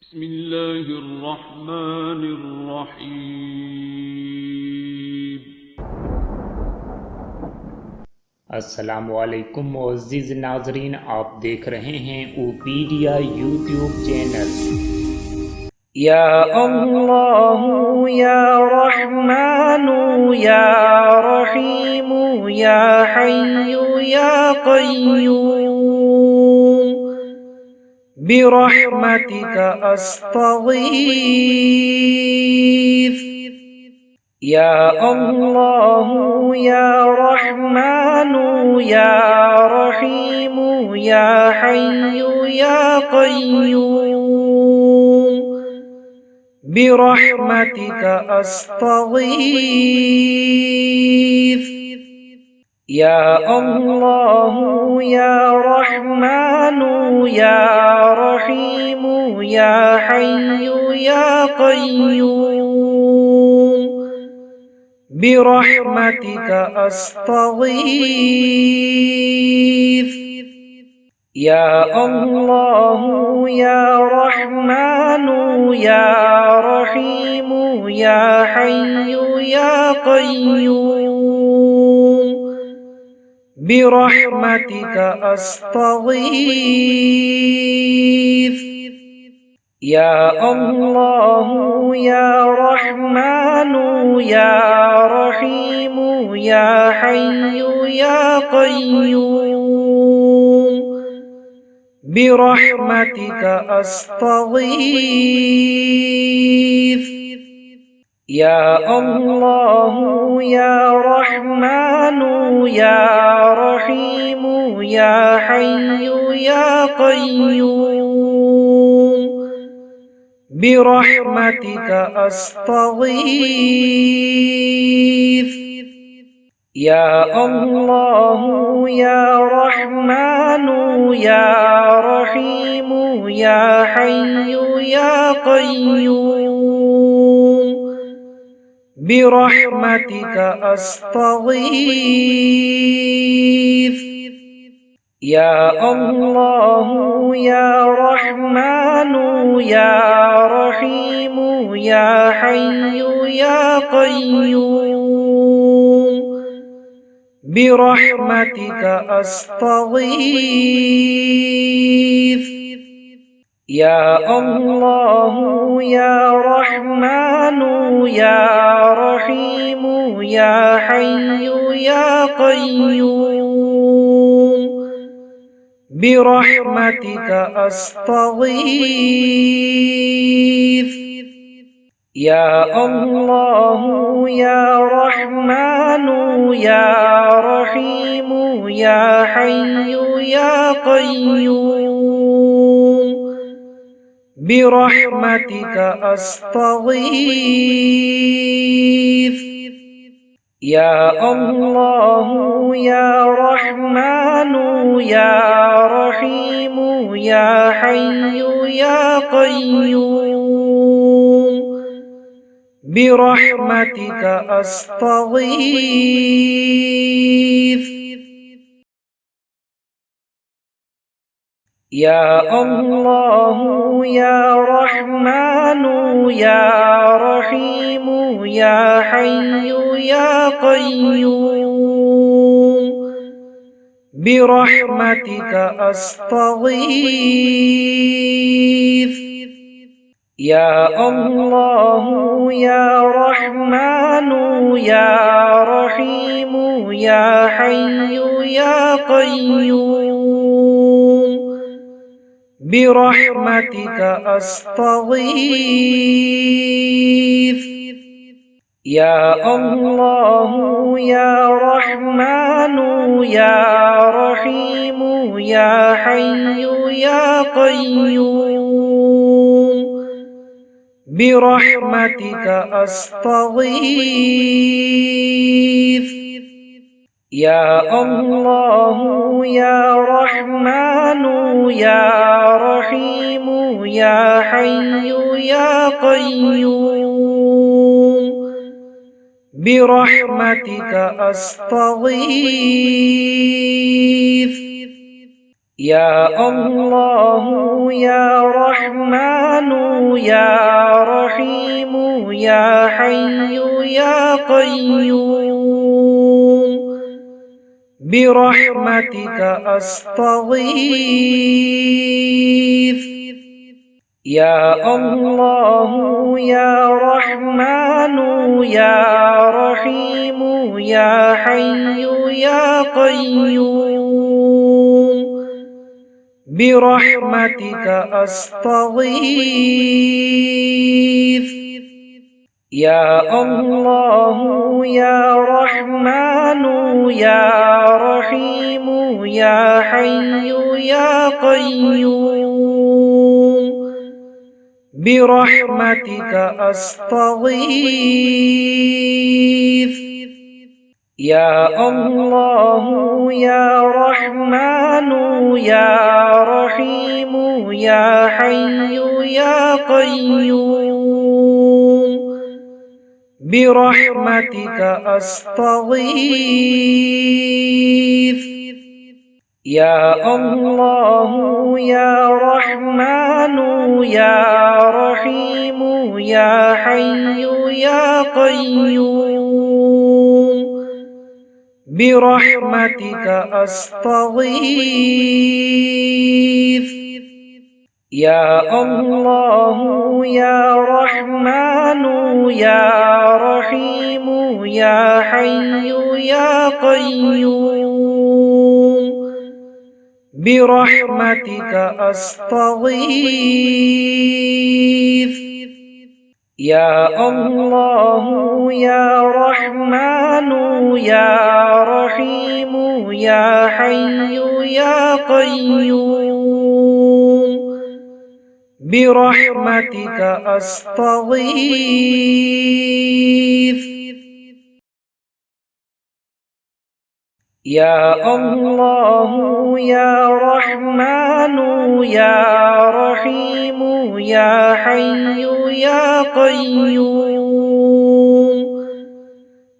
بسم الله الرحمن الرحيم। अस्सलामुअलैकुम मुअज़्ज़िज़ नाज़रीन, आप देख रहे हैं ओपीडिया यूट्यूब चैनल। या अल्लाहु या रहमानु या रहीमु या हय्यु या क़य्यूम बिरहमतिका अस्तगीथ। या अल्लाहु या रहमानु या रहीमु या हय्यु या क़य्यूम बिरहमतिका अस्तगीथ। या अल्लाहु या रहमानु या रहीमु या हय्यु या क़य्यूम बिरहमतिका अस्तगीथ। या अल्लाहु या रहमानु या रहीमु या हय्यु या क़य्यूम बिरहमतिका अस्तगीथ। या अल्लाहु या रहमानु या रहीमु या हय्यु या क़य्यूम बिरहमतिका अस्तगीथ। या अल्लाहु या रहमानु या रहीमु या हय्यु या क़य्यूम बिरहमतिका अस्तगीथ। या अल्लाहु या रहमानु या रहीमु या हय्यु या क़य्यूम बिरहमतिका अस्तगीथ। या अल्लाहु या रहमानु या रहीमु या हय्यु या क़य्यूम बिरहमतिका अस्तगीथ। या अल्लाहु या रहमानु या रहीमु या हय्यु या क़य्यूम बिरहमतिका अस्तगीथ। या अल्लाहु या रहमानु या रहीमु या हय्यु या क़य्यूम बिरहमतिका अस्तगीथ। या अल्लाहु या रहमानु या रहीमु या हय्यु या क़य्यूम बिरहमतिका अस्तगीथ। या अल्लाहु या रहमानु या रहीमु या हय्यु या क़य्यूम बिरहमतिका अस्तगीथ। या अल्लाहु या रहमानु या रहीमु या हय्यु या क़य्यूम बिरहमतिका अस्तगीथ। या अल्लाहु या रहमानु या रहीमु या हय्यु या क़य्यूम बिरहमतिका अस्तगीथ। या अल्लाहु या रहमानु या रहीमु या हय्यु या क़य्यूम बिरहमतिका अस्तगीथ। या अल्लाहु या रहमानु يا رحيم يا حي يا قيوم برحمتك أستغيث يا الله يا رحمن يا رحيم يا حي يا قيوم برحمتك أستغيث يا الله يا رحمن يا رحيم يا حي يا قيوم برحمتك أستغيث يا الله يا رحمن يا رحيم يا حي يا قيوم برحمتك أستغيث يا الله يا رحمن يا رحيم يا حي يا قيوم برحمتك أستغيث يا الله يا رحمن يا رحيم يا حي يا قيوم برحمتك أستغيث يا الله يا رحمن يا رحيم يا حي يا قيوم برحمتك أستغيث يا الله يا رحمن يا رحيم يا حي يا قيوم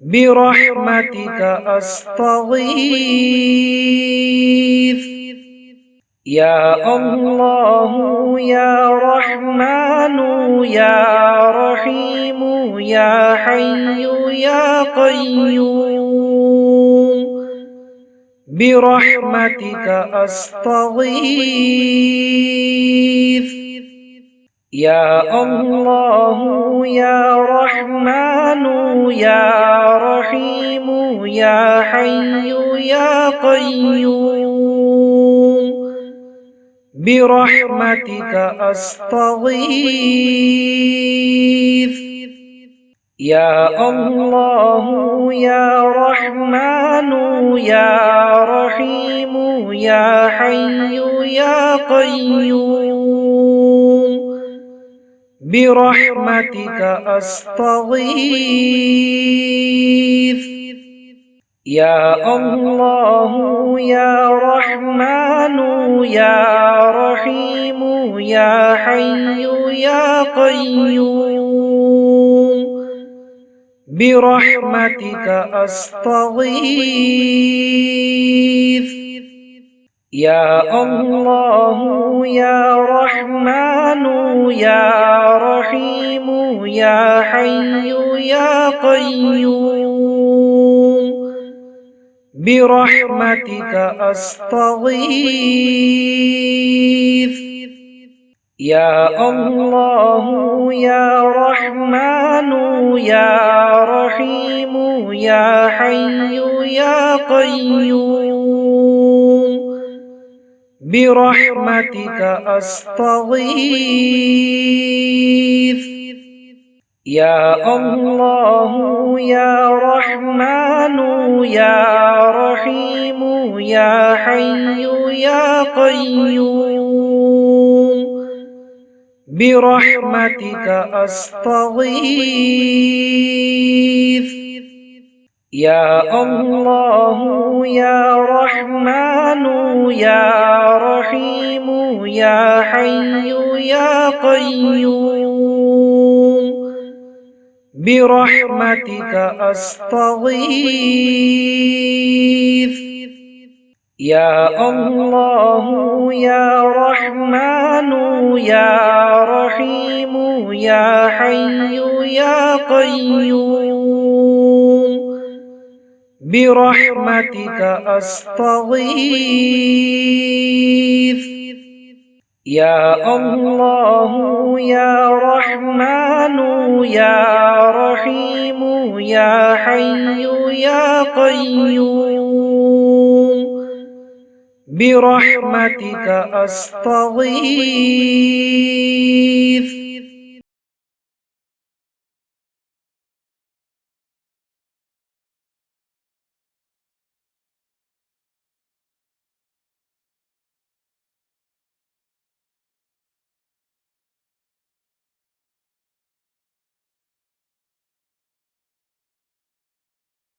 برحمتك أستغيث يا الله يا رحمن يا رحيم يا حي يا قيوم برحمتك أستغيث يا الله يا رحمن يا رحيم يا حي يا قيوم برحمتك أستغيث يا الله يا رحمن يا رحيم يا حي يا قيوم برحمتك أستغيث يا الله يا رحمن يا رحيم يا حي يا قيوم برحمتك أستغيث يا الله يا رحمن يا رحيم يا حي يا قيوم برحمتك أستغيث يا الله يا رحمن يا رحيم يا حي يا قيوم برحمتك أستغيث يا الله يا رحمن يا رحيم يا حي يا قيوم برحمتك أستغيث يا الله يا رحمن يا رحيم يا حي يا قيوم برحمتك أستغيث يا الله يا رحمن يا رحيم يا حي يا قيوم برحمتك أستغيث يا الله يا رحمن يا رحيم يا حي يا قيوم برحمتك أستغيث